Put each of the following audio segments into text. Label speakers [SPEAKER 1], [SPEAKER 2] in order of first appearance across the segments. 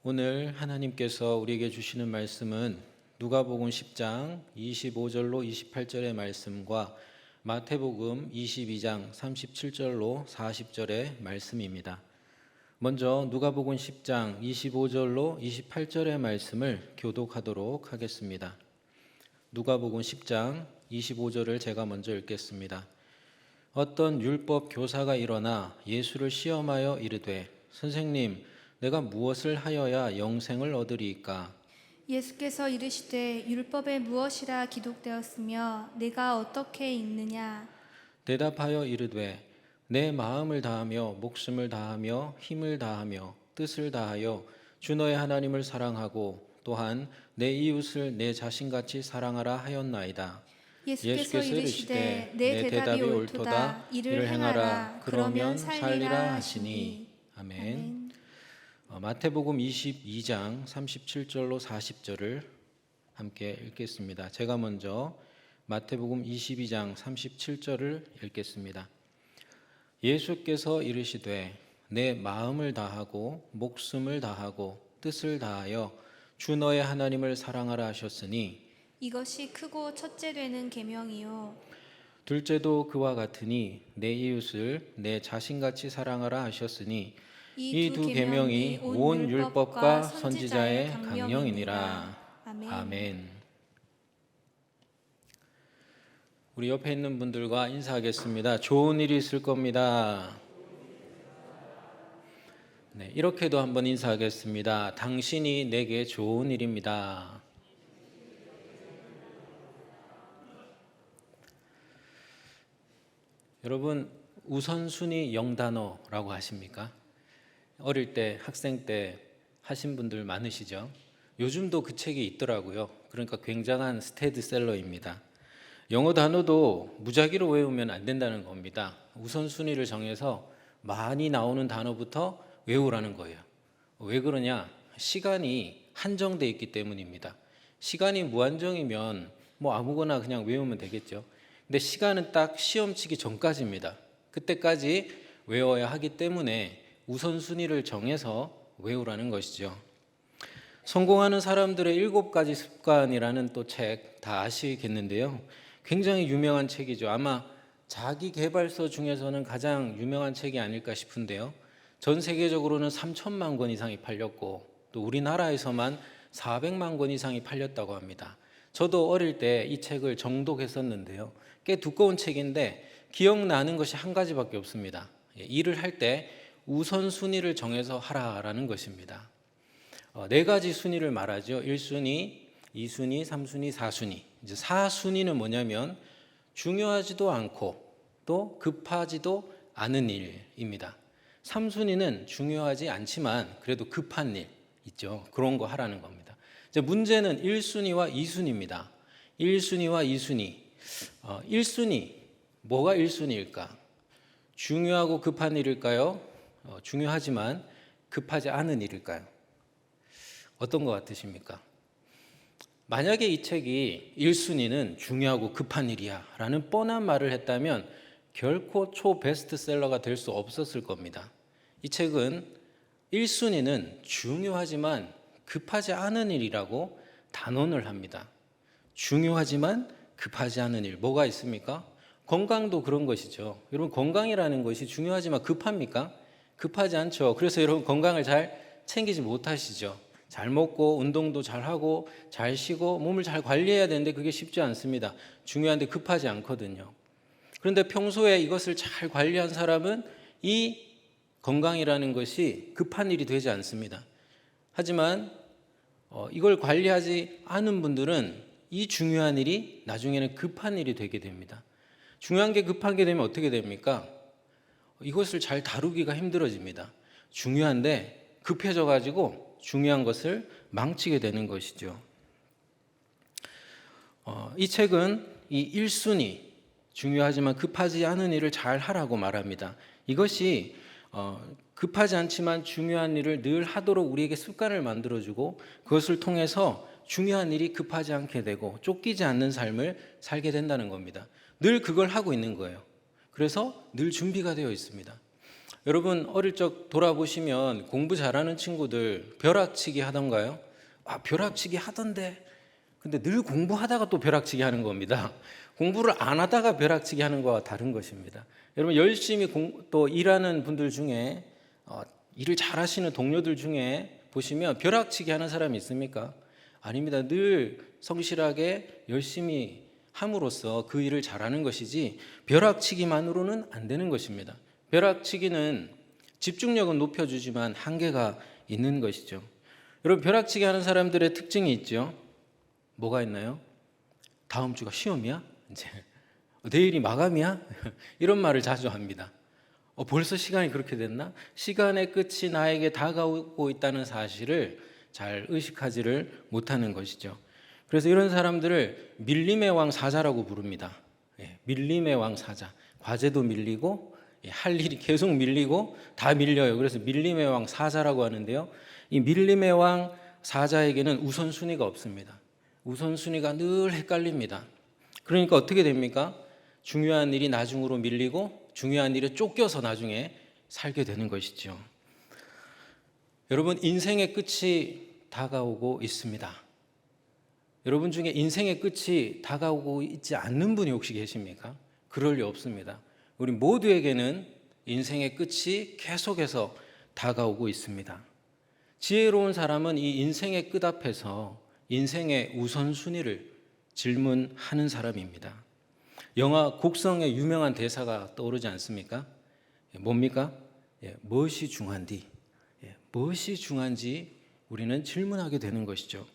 [SPEAKER 1] 오늘 하나님께서 우리에게 주시는 말씀은 누가복음 10장 25절로 28절의 말씀과 마태복음 22장 37절로 40절의 말씀입니다. 먼저 누가복음 10장 25절로 28절의 말씀을 교독하도록 하겠습니다. 누가복음 10장 25절을 제가 먼저 읽겠습니다. 어떤 율법 교사가 일어나 예수를 시험하여 이르되 선생님, 내가 무엇을 하여야 영생을 얻으리이까?
[SPEAKER 2] 예수께서 이르시되 율법에 무엇이라 기록되었으며 내가 어떻게 읽느냐?
[SPEAKER 1] 대답하여 이르되 내 마음을 다하며 목숨을 다하며 힘을 다하며 뜻을 다하여 주 너의 하나님을 사랑하고 또한 내 이웃을 내 자신같이 사랑하라 하였나이다.
[SPEAKER 2] 예수께서 이르시되 내 대답이 옳도다. 이를 행하라. 그러면 살리라 하시니.
[SPEAKER 1] 아멘. 마태복음 22장 37절로 40절을 함께 읽겠습니다. 제가 먼저 마태복음 22장 37절을 읽겠습니다. 예수께서 이르시되 내 마음을 다하고 목숨을 다하고 뜻을 다하여 주 너의 하나님을 사랑하라 하셨으니
[SPEAKER 2] 이것이 크고 첫째 되는 계명이요
[SPEAKER 1] 둘째도 그와 같으니 내 이웃을 내 자신같이 사랑하라 하셨으니 이 두 계명이 온 율법과 선지자의 강령이니라. 아멘. 우리 옆에 있는 분들과 인사하겠습니다. 좋은 일이 있을 겁니다. 네, 이렇게도 한번 인사하겠습니다. 당신이 내게 좋은 일입니다. 여러분, 우선순위 0단어라고 하십니까? 어릴 때, 학생 때 하신 분들 많으시죠? 요즘도 그 책이 있더라고요. 그러니까 굉장한 스테디셀러입니다. 영어 단어도 무작위로 외우면 안 된다는 겁니다. 우선순위를 정해서 많이 나오는 단어부터 외우라는 거예요. 왜 그러냐? 시간이 한정돼 있기 때문입니다. 시간이 무한정이면 뭐 아무거나 그냥 외우면 되겠죠. 근데 시간은 딱 시험 치기 전까지입니다. 그때까지 외워야 하기 때문에 우선순위를 정해서 외우라는 것이죠. 성공하는 사람들의 7가지 습관이라는 또 책 다 아시겠는데요. 굉장히 유명한 책이죠. 아마 자기계발서 중에서는 가장 유명한 책이 아닐까 싶은데요. 전 세계적으로는 3천만 권 이상이 팔렸고 또 우리나라에서만 400만 권 이상이 팔렸다고 합니다. 저도 어릴 때 이 책을 정독했었는데요. 꽤 두꺼운 책인데 기억나는 것이 한 가지밖에 없습니다. 일을 할 때 우선순위를 정해서 하라라는 것입니다. 4가지 순위를 말하죠. 1순위, 2순위, 3순위, 4순위. 이제 4순위는 뭐냐면 중요하지도 않고 또 급하지도 않은 일입니다. 3순위는 중요하지 않지만 그래도 급한 일 있죠. 그런 거 하라는 겁니다. 이제 문제는 1순위와 2순위입니다. 1순위와 2순위. 1순위, 뭐가 1순위일까? 중요하고 급한 일일까요? 중요하지만 급하지 않은 일일까요? 어떤 것 같으십니까? 만약에 이 책이 1순위는 중요하고 급한 일이야 라는 뻔한 말을 했다면 결코 초베스트셀러가 될 수 없었을 겁니다. 이 책은 1순위는 중요하지만 급하지 않은 일이라고 단언을 합니다. 중요하지만 급하지 않은 일, 뭐가 있습니까? 건강도 그런 것이죠. 여러분, 건강이라는 것이 중요하지만 급합니까? 급하지 않죠. 그래서 여러분 건강을 잘 챙기지 못하시죠. 잘 먹고 운동도 잘하고 잘 쉬고 몸을 잘 관리해야 되는데 그게 쉽지 않습니다. 중요한데 급하지 않거든요. 그런데 평소에 이것을 잘 관리한 사람은 이 건강이라는 것이 급한 일이 되지 않습니다. 하지만 이걸 관리하지 않은 분들은 이 중요한 일이 나중에는 급한 일이 되게 됩니다. 중요한 게 급한 게 되면 어떻게 됩니까? 이것을 잘 다루기가 힘들어집니다. 중요한데 급해져 가지고 중요한 것을 망치게 되는 것이죠. 이 책은 이 1순위, 중요하지만 급하지 않은 일을 잘 하라고 말합니다. 이것이 급하지 않지만 중요한 일을 늘 하도록 우리에게 습관을 만들어주고 그것을 통해서 중요한 일이 급하지 않게 되고 쫓기지 않는 삶을 살게 된다는 겁니다. 늘 그걸 하고 있는 거예요. 그래서 늘 준비가 되어 있습니다. 여러분 어릴 적 돌아보시면 공부 잘하는 친구들 벼락치기 하던가요? 벼락치기 하던데. 근데 늘 공부하다가 또 벼락치기 하는 겁니다. 공부를 안 하다가 벼락치기 하는 거와 다른 것입니다. 여러분 열심히 또 일하는 분들 중에 일을 잘하시는 동료들 중에 보시면 벼락치기 하는 사람이 있습니까? 아닙니다. 늘 성실하게 열심히 함으로써 그 일을 잘하는 것이지 벼락치기만으로는 안 되는 것입니다. 벼락치기는 집중력은 높여주지만 한계가 있는 것이죠. 여러분 벼락치기 하는 사람들의 특징이 있죠. 뭐가 있나요? 다음 주가 시험이야? 이제 내일이 마감이야? 이런 말을 자주 합니다. 벌써 시간이 그렇게 됐나? 시간의 끝이 나에게 다가오고 있다는 사실을 잘 의식하지를 못하는 것이죠. 그래서 이런 사람들을 밀림의 왕 사자라고 부릅니다. 밀림의 왕 사자. 과제도 밀리고 할 일이 계속 밀리고 다 밀려요. 그래서 밀림의 왕 사자라고 하는데요. 이 밀림의 왕 사자에게는 우선순위가 없습니다. 우선순위가 늘 헷갈립니다. 그러니까 어떻게 됩니까? 중요한 일이 나중으로 밀리고 중요한 일에 쫓겨서 나중에 살게 되는 것이죠. 여러분 인생의 끝이 다가오고 있습니다. 여러분 중에 인생의 끝이 다가오고 있지 않는 분이 혹시 계십니까? 그럴 리 없습니다. 우리 모두에게는 인생의 끝이 계속해서 다가오고 있습니다. 지혜로운 사람은 이 인생의 끝 앞에서 인생의 우선순위를 질문하는 사람입니다. 영화 곡성의 유명한 대사가 떠오르지 않습니까? 뭡니까? 무엇이 중한디? 무엇이 중한지 우리는 질문하게 되는 것이죠.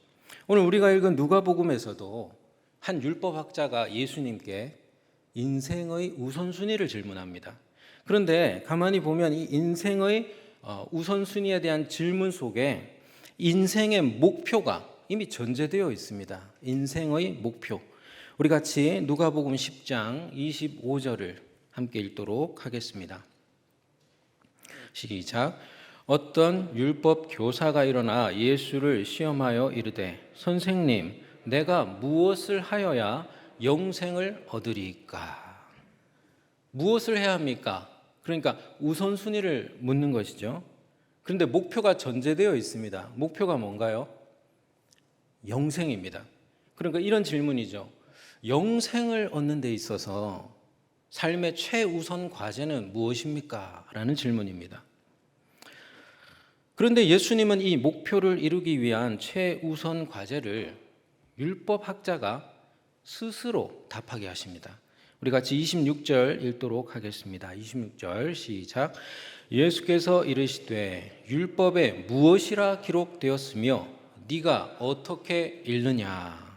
[SPEAKER 1] 오늘 우리가 읽은 누가복음에서도 한 율법학자가 예수님께 인생의 우선순위를 질문합니다. 그런데 가만히 보면 이 인생의 우선순위에 대한 질문 속에 인생의 목표가 이미 전제되어 있습니다. 인생의 목표. 우리 같이 누가복음 10장 25절을 함께 읽도록 하겠습니다. 시작. 어떤 율법 교사가 일어나 예수를 시험하여 이르되 선생님 내가 무엇을 하여야 영생을 얻으리까? 무엇을 해야 합니까? 그러니까 우선순위를 묻는 것이죠. 그런데 목표가 전제되어 있습니다. 목표가 뭔가요? 영생입니다. 그러니까 이런 질문이죠. 영생을 얻는 데 있어서 삶의 최우선 과제는 무엇입니까? 라는 질문입니다. 그런데 예수님은 이 목표를 이루기 위한 최우선 과제를 율법학자가 스스로 답하게 하십니다. 우리 같이 26절 읽도록 하겠습니다. 26절 시작. 예수께서 이르시되 율법에 무엇이라 기록되었으며 네가 어떻게 읽느냐?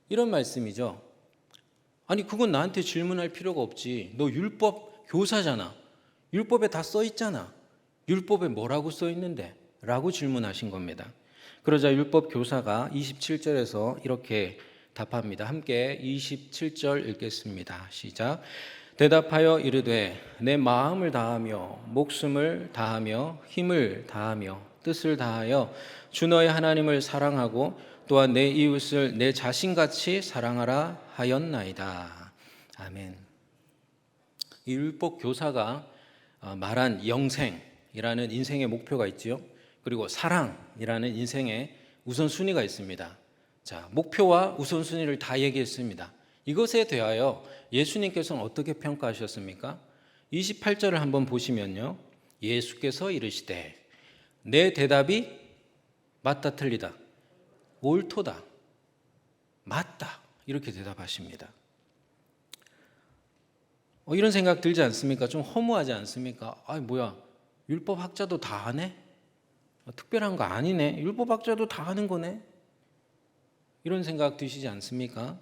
[SPEAKER 1] 이런 말씀이죠. 아니 그건 나한테 질문할 필요가 없지. 너 율법 교사잖아. 율법에 다 써 있잖아. 율법에 뭐라고 써 있는데? 라고 질문하신 겁니다. 그러자 율법 교사가 27절에서 이렇게 답합니다. 함께 27절 읽겠습니다. 시작. 대답하여 이르되 내 마음을 다하며 목숨을 다하며 힘을 다하며 뜻을 다하여 주 너의 하나님을 사랑하고 또한 내 이웃을 내 자신같이 사랑하라 하였나이다. 아멘. 이 율법 교사가 말한 영생이라는 인생의 목표가 있지요. 그리고 사랑이라는 인생의 우선순위가 있습니다. 자, 목표와 우선순위를 다 얘기했습니다. 이것에 대하여 예수님께서는 어떻게 평가하셨습니까? 28절을 한번 보시면요. 예수께서 이르시되 내 대답이 맞다 틀리다 옳도다 맞다 이렇게 대답하십니다. 이런 생각 들지 않습니까? 좀 허무하지 않습니까? 뭐야 율법학자도 다 하네? 특별한 거 아니네? 율법학자도 다 하는 거네? 이런 생각 드시지 않습니까?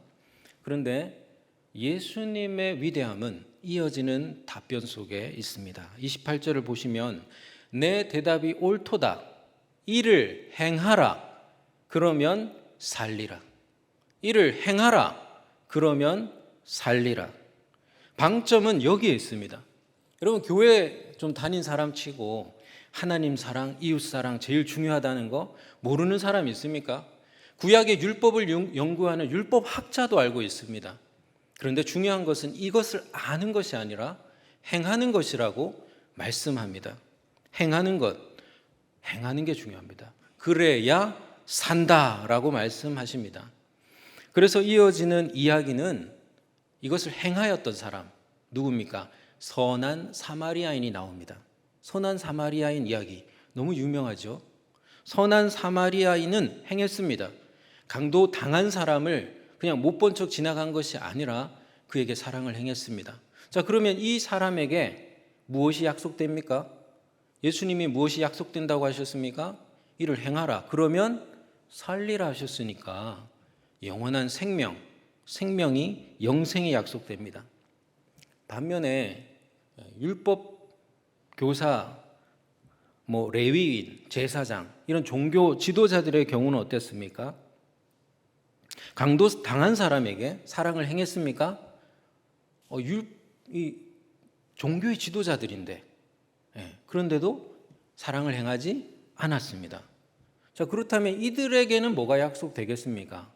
[SPEAKER 1] 그런데 예수님의 위대함은 이어지는 답변 속에 있습니다. 28절을 보시면 내 대답이 옳도다 이를 행하라 그러면 살리라. 이를 행하라 그러면 살리라. 방점은 여기에 있습니다. 여러분 교회 좀 다닌 사람 치고 하나님 사랑, 이웃 사랑 제일 중요하다는 거 모르는 사람 있습니까? 구약의 율법을 연구하는 율법학자도 알고 있습니다. 그런데 중요한 것은 이것을 아는 것이 아니라 행하는 것이라고 말씀합니다. 행하는 게 중요합니다. 그래야 산다라고 말씀하십니다. 그래서 이어지는 이야기는 이것을 행하였던 사람, 누굽니까? 선한 사마리아인이 나옵니다. 선한 사마리아인 이야기 너무 유명하죠. 선한 사마리아인은 행했습니다. 강도 당한 사람을 그냥 못 본 척 지나간 것이 아니라 그에게 사랑을 행했습니다. 자, 그러면 이 사람에게 무엇이 약속됩니까? 예수님이 무엇이 약속된다고 하셨습니까? 이를 행하라. 그러면 살리라 하셨으니까 영원한 생명이 영생이 약속됩니다. 반면에 율법 교사, 레위인, 제사장 이런 종교 지도자들의 경우는 어땠습니까? 강도 당한 사람에게 사랑을 행했습니까? 이 종교의 지도자들인데, 그런데도 사랑을 행하지 않았습니다. 자, 그렇다면 이들에게는 뭐가 약속되겠습니까?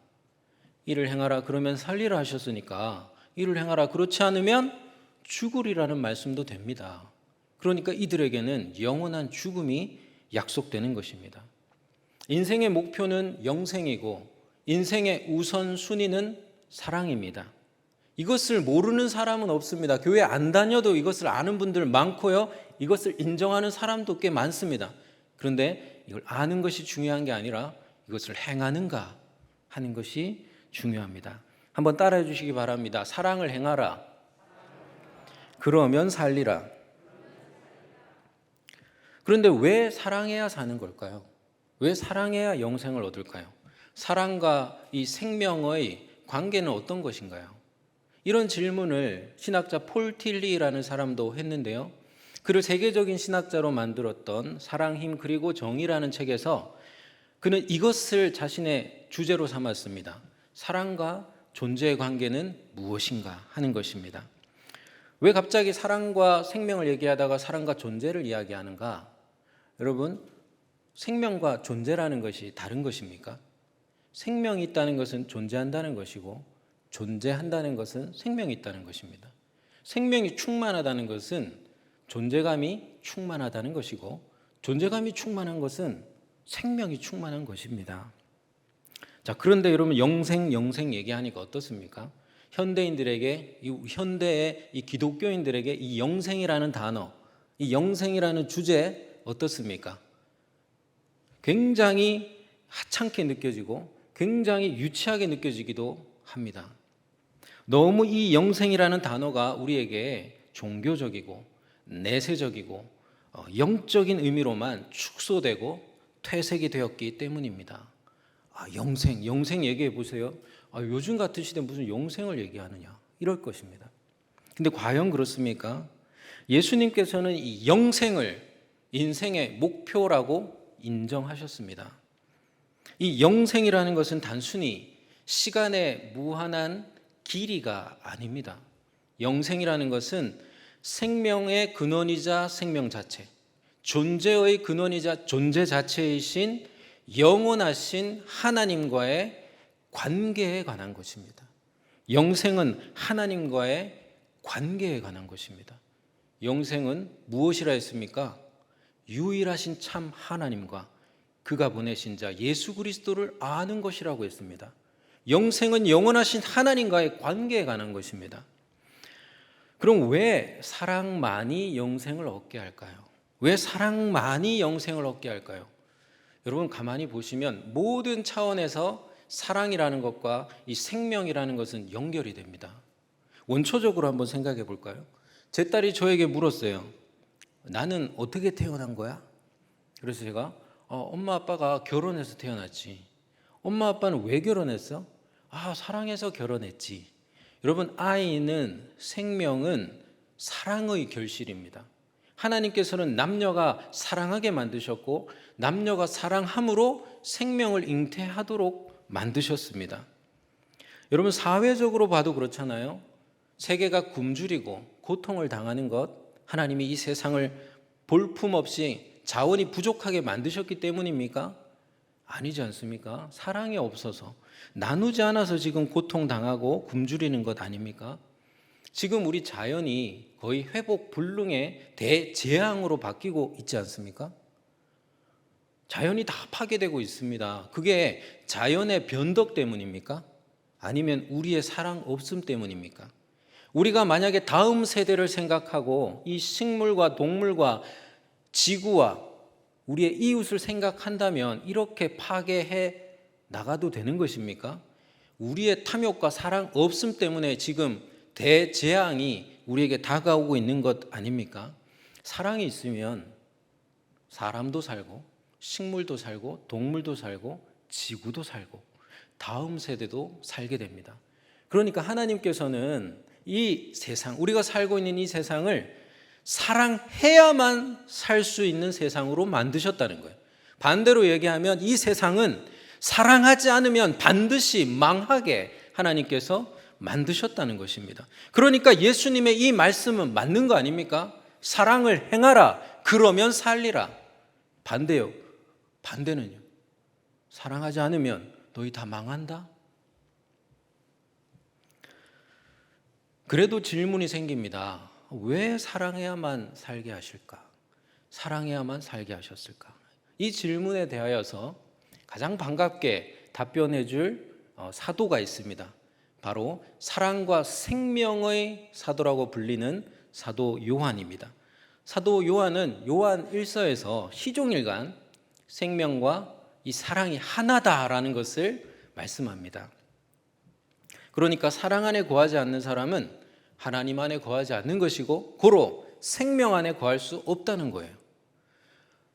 [SPEAKER 1] 이를 행하라 그러면 살리라 하셨으니까 이를 행하라 그렇지 않으면 죽으리라는 말씀도 됩니다. 그러니까 이들에게는 영원한 죽음이 약속되는 것입니다. 인생의 목표는 영생이고 인생의 우선순위는 사랑입니다. 이것을 모르는 사람은 없습니다. 교회 안 다녀도 이것을 아는 분들 많고요. 이것을 인정하는 사람도 꽤 많습니다. 그런데 이걸 아는 것이 중요한 게 아니라 이것을 행하는가 하는 것이 중요합니다. 한번 따라해 주시기 바랍니다. 사랑을 행하라. 그러면 살리라. 그런데 왜 사랑해야 사는 걸까요? 왜 사랑해야 영생을 얻을까요? 사랑과 이 생명의 관계는 어떤 것인가요? 이런 질문을 신학자 폴 틸리라는 사람도 했는데요. 그를 세계적인 신학자로 만들었던 사랑, 힘, 그리고 정의라는 책에서 그는 이것을 자신의 주제로 삼았습니다. 사랑과 존재의 관계는 무엇인가 하는 것입니다. 왜 갑자기 사랑과 생명을 얘기하다가 사랑과 존재를 이야기하는가? 여러분, 생명과 존재라는 것이 다른 것입니까? 생명이 있다는 것은 존재한다는 것이고 존재한다는 것은 생명이 있다는 것입니다. 생명이 충만하다는 것은 존재감이 충만하다는 것이고 존재감이 충만한 것은 생명이 충만한 것입니다. 자, 그런데 여러분 영생 얘기하니까 어떻습니까? 현대인들에게 현대의 이 기독교인들에게 이 영생이라는 단어, 이 영생이라는 주제 어떻습니까? 굉장히 하찮게 느껴지고 굉장히 유치하게 느껴지기도 합니다. 너무 이 영생이라는 단어가 우리에게 종교적이고 내세적이고 영적인 의미로만 축소되고 퇴색이 되었기 때문입니다. 영생 얘기해 보세요. 요즘 같은 시대에 무슨 영생을 얘기하느냐 이럴 것입니다. 근데 과연 그렇습니까? 예수님께서는 이 영생을 인생의 목표라고 인정하셨습니다. 이 영생이라는 것은 단순히 시간의 무한한 길이가 아닙니다. 영생이라는 것은 생명의 근원이자 생명 자체, 존재의 근원이자 존재 자체이신 영원하신 하나님과의 관계에 관한 것입니다. 영생은 하나님과의 관계에 관한 것입니다. 영생은 무엇이라 했습니까? 유일하신 참 하나님과 그가 보내신 자 예수 그리스도를 아는 것이라고 했습니다. 영생은 영원하신 하나님과의 관계에 관한 것입니다. 그럼 왜 사랑만이 영생을 얻게 할까요? 왜 사랑만이 영생을 얻게 할까요? 여러분 가만히 보시면 모든 차원에서 사랑이라는 것과 이 생명이라는 것은 연결이 됩니다. 원초적으로 한번 생각해 볼까요? 제 딸이 저에게 물었어요. 나는 어떻게 태어난 거야? 그래서 제가 엄마 아빠가 결혼해서 태어났지. 엄마 아빠는 왜 결혼했어? 사랑해서 결혼했지. 여러분 아이는 생명은 사랑의 결실입니다. 하나님께서는 남녀가 사랑하게 만드셨고 남녀가 사랑함으로 생명을 잉태하도록 만드셨습니다. 여러분 사회적으로 봐도 그렇잖아요. 세계가 굶주리고 고통을 당하는 것, 하나님이 이 세상을 볼품없이 자원이 부족하게 만드셨기 때문입니까? 아니지 않습니까? 사랑이 없어서 나누지 않아서 지금 고통당하고 굶주리는 것 아닙니까? 지금 우리 자연이 거의 회복 불능의 대재앙으로 바뀌고 있지 않습니까? 자연이 다 파괴되고 있습니다. 그게 자연의 변덕 때문입니까? 아니면 우리의 사랑 없음 때문입니까? 우리가 만약에 다음 세대를 생각하고 이 식물과 동물과 지구와 우리의 이웃을 생각한다면 이렇게 파괴해 나가도 되는 것입니까? 우리의 탐욕과 사랑 없음 때문에 지금 대재앙이 우리에게 다가오고 있는 것 아닙니까? 사랑이 있으면 사람도 살고 식물도 살고 동물도 살고 지구도 살고 다음 세대도 살게 됩니다. 그러니까 하나님께서는 이 세상, 우리가 살고 있는 이 세상을 사랑해야만 살 수 있는 세상으로 만드셨다는 거예요. 반대로 얘기하면 이 세상은 사랑하지 않으면 반드시 망하게 하나님께서 만드셨다는 것입니다. 그러니까 예수님의 이 말씀은 맞는 거 아닙니까? 사랑을 행하라. 그러면 살리라. 반대요. 반대는요. 사랑하지 않으면 너희 다 망한다. 그래도 질문이 생깁니다. 왜 사랑해야만 살게 하실까? 사랑해야만 살게 하셨을까? 이 질문에 대하여서 가장 반갑게 답변해 줄 사도가 있습니다. 바로 사랑과 생명의 사도라고 불리는 사도 요한입니다. 사도 요한은 요한 1서에서 시종일관 생명과 이 사랑이 하나다라는 것을 말씀합니다. 그러니까 사랑 안에 거하지 않는 사람은 하나님 안에 거하지 않는 것이고 고로 생명 안에 거할 수 없다는 거예요.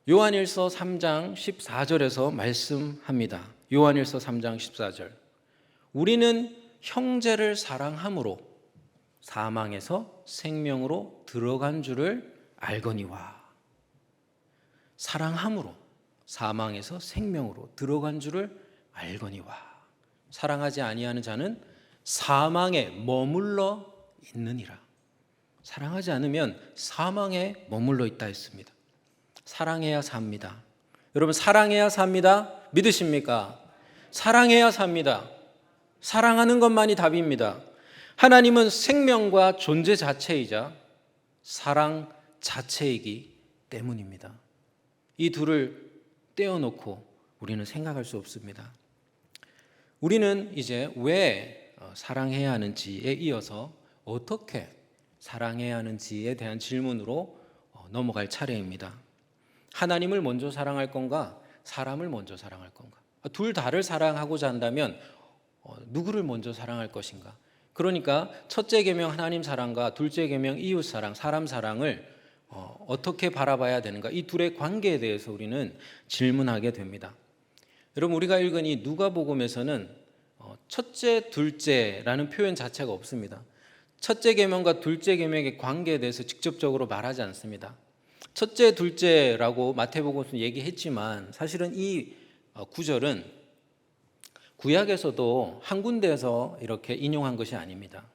[SPEAKER 1] 요한일서 3장 14절에서 말씀합니다. 요한일서 3장 14절. 우리는 형제를 사랑함으로 사망에서 생명으로 들어간 줄을 알거니와. 사랑함으로 사망에서 생명으로 들어간 줄을 알거니와. 사랑하지 아니하는 자는 사망에 머물러 있느니라. 사랑하지 않으면 사망에 머물러 있다 했습니다. 사랑해야 삽니다. 여러분, 사랑해야 삽니다. 믿으십니까? 사랑해야 삽니다. 사랑하는 것만이 답입니다. 하나님은 생명과 존재 자체이자 사랑 자체이기 때문입니다. 이 둘을 떼어놓고 우리는 생각할 수 없습니다. 우리는 이제 왜 사랑해야 하는지에 이어서 어떻게 사랑해야 하는지에 대한 질문으로 넘어갈 차례입니다. 하나님을 먼저 사랑할 건가? 사람을 먼저 사랑할 건가? 둘 다를 사랑하고자 한다면 누구를 먼저 사랑할 것인가? 그러니까 첫째 계명 하나님 사랑과 둘째 계명 이웃 사랑, 사람 사랑을 어떻게 바라봐야 되는가? 이 둘의 관계에 대해서 우리는 질문하게 됩니다. 여러분, 우리가 읽은 이 누가복음에서는 첫째, 둘째라는 표현 자체가 없습니다. 첫째 계명과 둘째 계명의 관계에 대해서 직접적으로 말하지 않습니다. 첫째, 둘째라고 마태복음에서 얘기했지만 사실은 이 구절은 구약에서도 한 군데에서 이렇게 인용한 것이 아닙니다.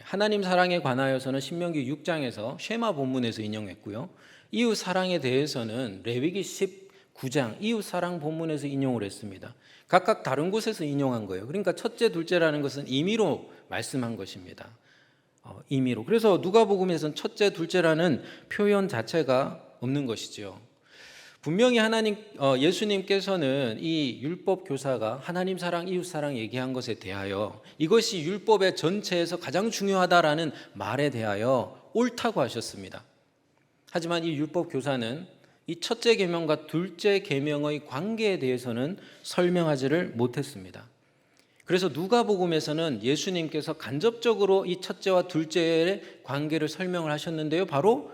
[SPEAKER 1] 하나님 사랑에 관하여서는 신명기 6장에서 쉐마 본문에서 인용했고요. 이웃 사랑에 대해서는 레위기 19장 이웃 사랑 본문에서 인용을 했습니다. 각각 다른 곳에서 인용한 거예요. 그러니까 첫째, 둘째라는 것은 임의로 말씀한 것입니다. 임의로. 그래서 누가복음에서는 첫째, 둘째라는 표현 자체가 없는 것이죠. 분명히 예수님께서는 이 율법 교사가 하나님 사랑, 이웃 사랑 얘기한 것에 대하여 이것이 율법의 전체에서 가장 중요하다라는 말에 대하여 옳다고 하셨습니다. 하지만 이 율법 교사는 이 첫째 계명과 둘째 계명의 관계에 대해서는 설명하지를 못했습니다. 그래서 누가복음에서는 예수님께서 간접적으로 이 첫째와 둘째의 관계를 설명을 하셨는데요. 바로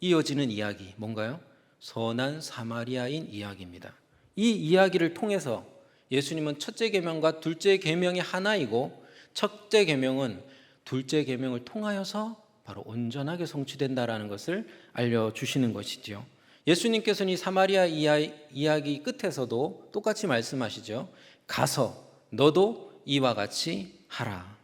[SPEAKER 1] 이어지는 이야기, 뭔가요? 선한 사마리아인 이야기입니다. 이 이야기를 통해서 예수님은 첫째 계명과 둘째 계명이 하나이고 첫째 계명은 둘째 계명을 통하여서 바로 온전하게 성취된다라는 것을 알려주시는 것이죠. 예수님께서는 이 사마리아 이야기 끝에서도 똑같이 말씀하시죠. 가서 너도 이와 같이 하라.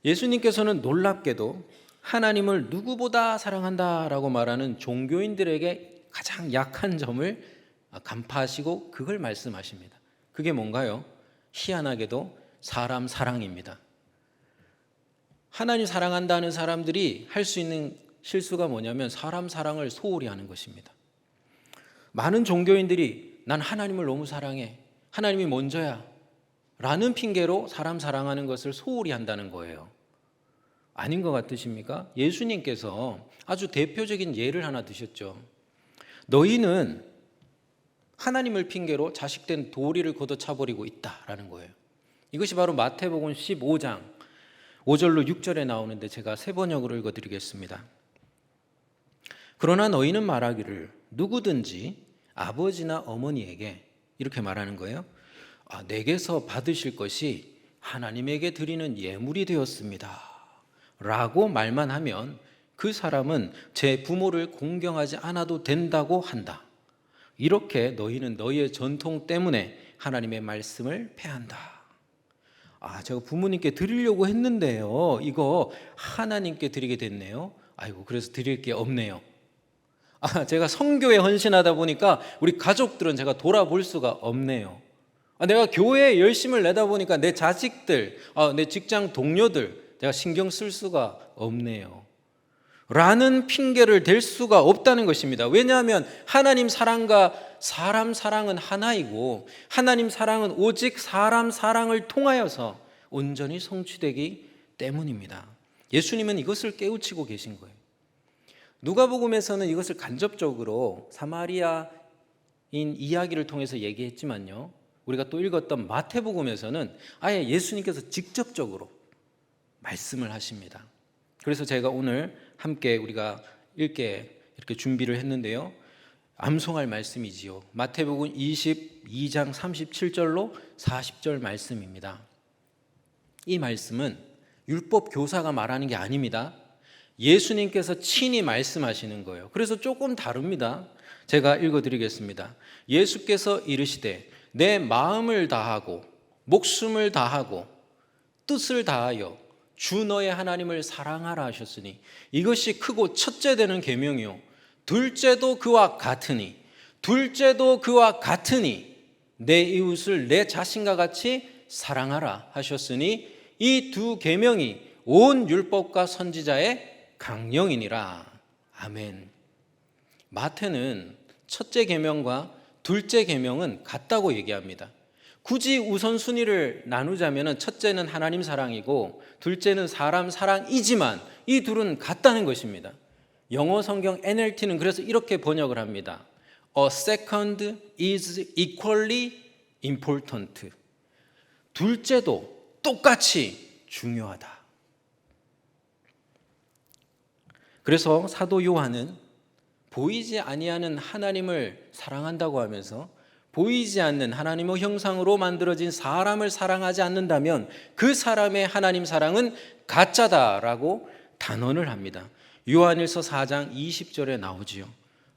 [SPEAKER 1] 예수님께서는 놀랍게도 하나님을 누구보다 사랑한다라고 말하는 종교인들에게 가장 약한 점을 간파하시고 그걸 말씀하십니다. 그게 뭔가요? 희한하게도 사람 사랑입니다. 하나님 사랑한다는 사람들이 할 수 있는 실수가 뭐냐면 사람 사랑을 소홀히 하는 것입니다. 많은 종교인들이 난 하나님을 너무 사랑해, 하나님이 먼저야 라는 핑계로 사람 사랑하는 것을 소홀히 한다는 거예요. 아닌 것 같으십니까? 예수님께서 아주 대표적인 예를 하나 드셨죠. 너희는 하나님을 핑계로 자식된 도리를 걷어차버리고 있다라는 거예요. 이것이 바로 마태복음 15장 5절로 6절에 나오는데 제가 세 번역으로 읽어드리겠습니다. 그러나 너희는 말하기를 누구든지 아버지나 어머니에게 이렇게 말하는 거예요. 내게서 받으실 것이 하나님에게 드리는 예물이 되었습니다 라고 말만 하면 그 사람은 제 부모를 공경하지 않아도 된다고 한다. 이렇게 너희는 너희의 전통 때문에 하나님의 말씀을 폐한다. 제가 부모님께 드리려고 했는데요, 이거 하나님께 드리게 됐네요. 아이고, 그래서 드릴 게 없네요. 제가 성교에 헌신하다 보니까 우리 가족들은 제가 돌아볼 수가 없네요. 내가 교회에 열심을 내다 보니까 내 자식들, 내 직장 동료들 내가 신경 쓸 수가 없네요 라는 핑계를 댈 수가 없다는 것입니다. 왜냐하면 하나님 사랑과 사람 사랑은 하나이고 하나님 사랑은 오직 사람 사랑을 통하여서 온전히 성취되기 때문입니다. 예수님은 이것을 깨우치고 계신 거예요. 누가복음에서는 이것을 간접적으로 사마리아인 이야기를 통해서 얘기했지만요, 우리가 또 읽었던 마태복음에서는 아예 예수님께서 직접적으로 말씀을 하십니다. 그래서 제가 오늘 함께 우리가 읽게 이렇게 준비를 했는데요, 암송할 말씀이지요. 마태복음 22장 37절로 40절 말씀입니다. 이 말씀은 율법 교사가 말하는 게 아닙니다. 예수님께서 친히 말씀하시는 거예요. 그래서 조금 다릅니다. 제가 읽어드리겠습니다. 예수께서 이르시되 내 마음을 다하고 목숨을 다하고 뜻을 다하여 주 너의 하나님을 사랑하라 하셨으니 이것이 크고 첫째 되는 계명이요 둘째도 그와 같으니 내 이웃을 내 자신과 같이 사랑하라 하셨으니 이 두 계명이 온 율법과 선지자의 강령이니라. 아멘. 마태는 첫째 계명과 둘째 계명은 같다고 얘기합니다. 굳이 우선순위를 나누자면 첫째는 하나님 사랑이고 둘째는 사람 사랑이지만 이 둘은 같다는 것입니다. 영어 성경 NLT는 그래서 이렇게 번역을 합니다. A second is equally important. 둘째도 똑같이 중요하다. 그래서 사도 요한은 보이지 아니하는 하나님을 사랑한다고 하면서 보이지 않는 하나님의 형상으로 만들어진 사람을 사랑하지 않는다면 그 사람의 하나님 사랑은 가짜다라고 단언을 합니다. 요한일서 4장 20절에 나오지요.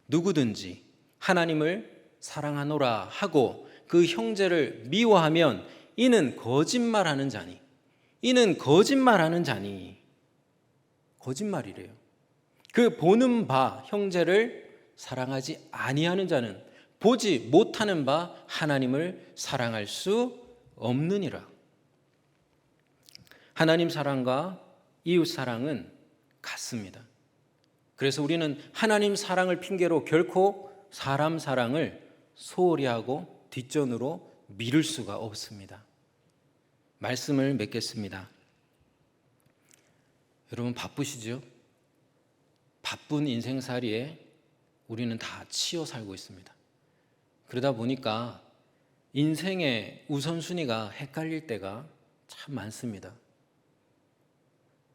[SPEAKER 1] 누구든지 하나님을 사랑하노라 하고 그 형제를 미워하면 이는 거짓말하는 자니. 거짓말이래요. 그 보는 바 형제를 사랑하지 아니하는 자는 보지 못하는 바 하나님을 사랑할 수 없느니라. 하나님 사랑과 이웃 사랑은 같습니다. 그래서 우리는 하나님 사랑을 핑계로 결코 사람 사랑을 소홀히 하고 뒷전으로 미룰 수가 없습니다. 말씀을 맺겠습니다. 여러분 바쁘시죠? 바쁜 인생살이에 우리는 다 치여 살고 있습니다. 그러다 보니까 인생의 우선순위가 헷갈릴 때가 참 많습니다.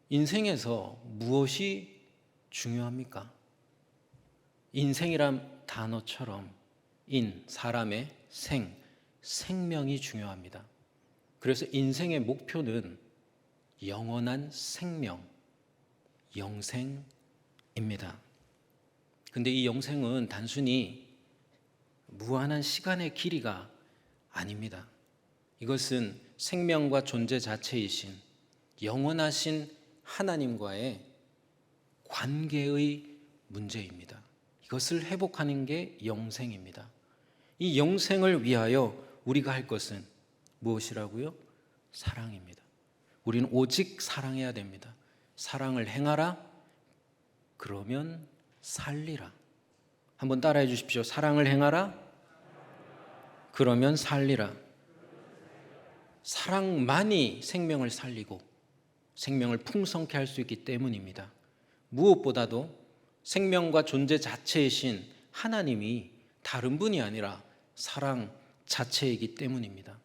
[SPEAKER 1] 인생에서 무엇이 중요합니까? 인생이란 단어처럼 사람의 생명이 중요합니다. 그래서 인생의 목표는 영원한 생명, 영생입니다. 근데 이 영생은 단순히 무한한 시간의 길이가 아닙니다. 이것은 생명과 존재 자체이신 영원하신 하나님과의 관계의 문제입니다. 이것을 회복하는 게 영생입니다. 이 영생을 위하여 우리가 할 것은 무엇이라고요? 사랑입니다. 우리는 오직 사랑해야 됩니다. 사랑을 행하라. 그러면 살리라. 한번 따라해 주십시오. 사랑을 행하라. 그러면 살리라. 사랑만이 생명을 살리고 생명을 풍성케 할 수 있기 때문입니다. 무엇보다도 생명과 존재 자체이신 하나님이 다른 분이 아니라 사랑 자체이기 때문입니다.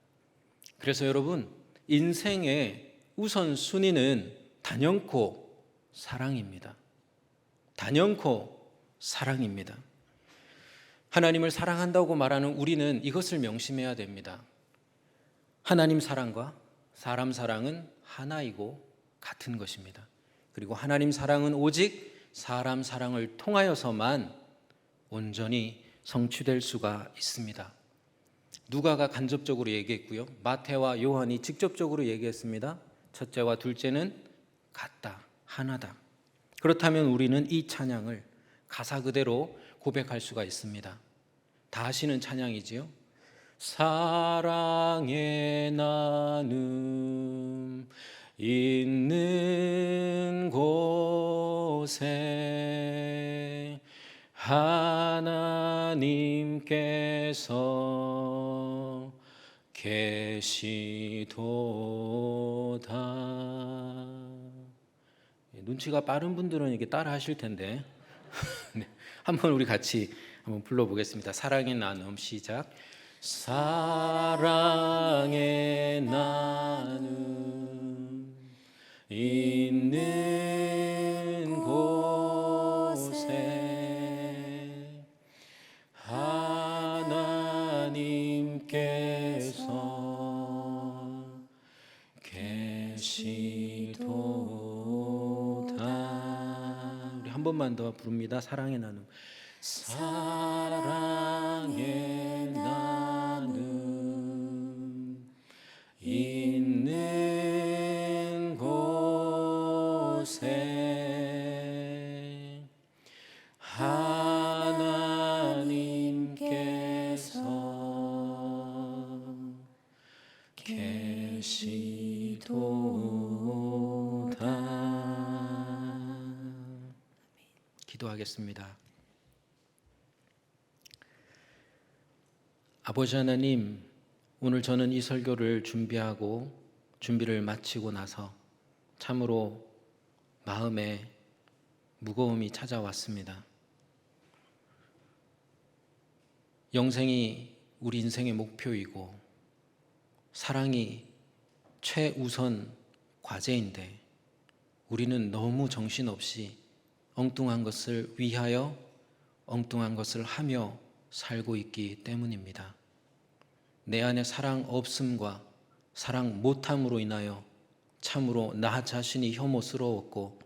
[SPEAKER 1] 그래서 여러분, 인생의 우선순위는 단연코 사랑입니다. 단연코 사랑입니다. 하나님을 사랑한다고 말하는 우리는 이것을 명심해야 됩니다. 하나님 사랑과 사람 사랑은 하나이고 같은 것입니다. 그리고 하나님 사랑은 오직 사람 사랑을 통하여서만 온전히 성취될 수가 있습니다. 누가가 간접적으로 얘기했고요. 마태와 요한이 직접적으로 얘기했습니다. 첫째와 둘째는 같다, 하나다. 그렇다면 우리는 이 찬양을 가사 그대로 고백할 수가 있습니다. 다 아시는 찬양이지요. 사랑의 나눔 있는 곳에 하나님께서 계시도다. 눈치가 빠른 분들은 이게 따라 하실 텐데 네, 한번 우리 같이 한번 불러보겠습니다. 사랑의 나눔 시작. 사랑의 나눔 있는 곳에 하나님께서 계시도다. 우리 한 번만 더 부릅니다. 사랑의 나눔. 사랑의 나눔 있는 곳에 하나님께서 계시도다. 기도하겠습니다. 아버지 하나님, 오늘 저는 이 설교를 준비를 마치고 나서 참으로 마음에 무거움이 찾아왔습니다. 영생이 우리 인생의 목표이고 사랑이 최우선 과제인데 우리는 너무 정신없이 엉뚱한 것을 위하여 엉뚱한 것을 하며 살고 있기 때문입니다. 내 안에 사랑 없음과 사랑 못함으로 인하여 참으로 나 자신이 혐오스러웠고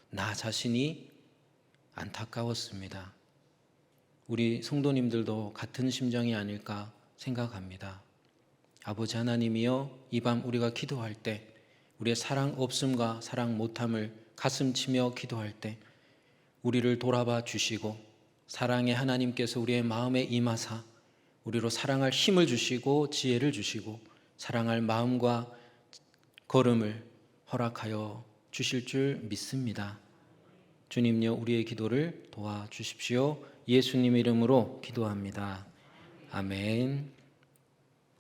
[SPEAKER 1] 나 자신이 안타까웠습니다. 우리 성도님들도 같은 심정이 아닐까 생각합니다. 아버지 하나님이여, 이 밤 우리가 기도할 때 우리의 사랑 없음과 사랑 못함을 가슴치며 기도할 때 우리를 돌아봐 주시고 사랑의 하나님께서 우리의 마음에 임하사 우리로 사랑할 힘을 주시고 지혜를 주시고 사랑할 마음과 걸음을 허락하여 주실 줄 믿습니다. 주님요, 우리의 기도를 도와주십시오. 예수님 이름으로 기도합니다. 아멘.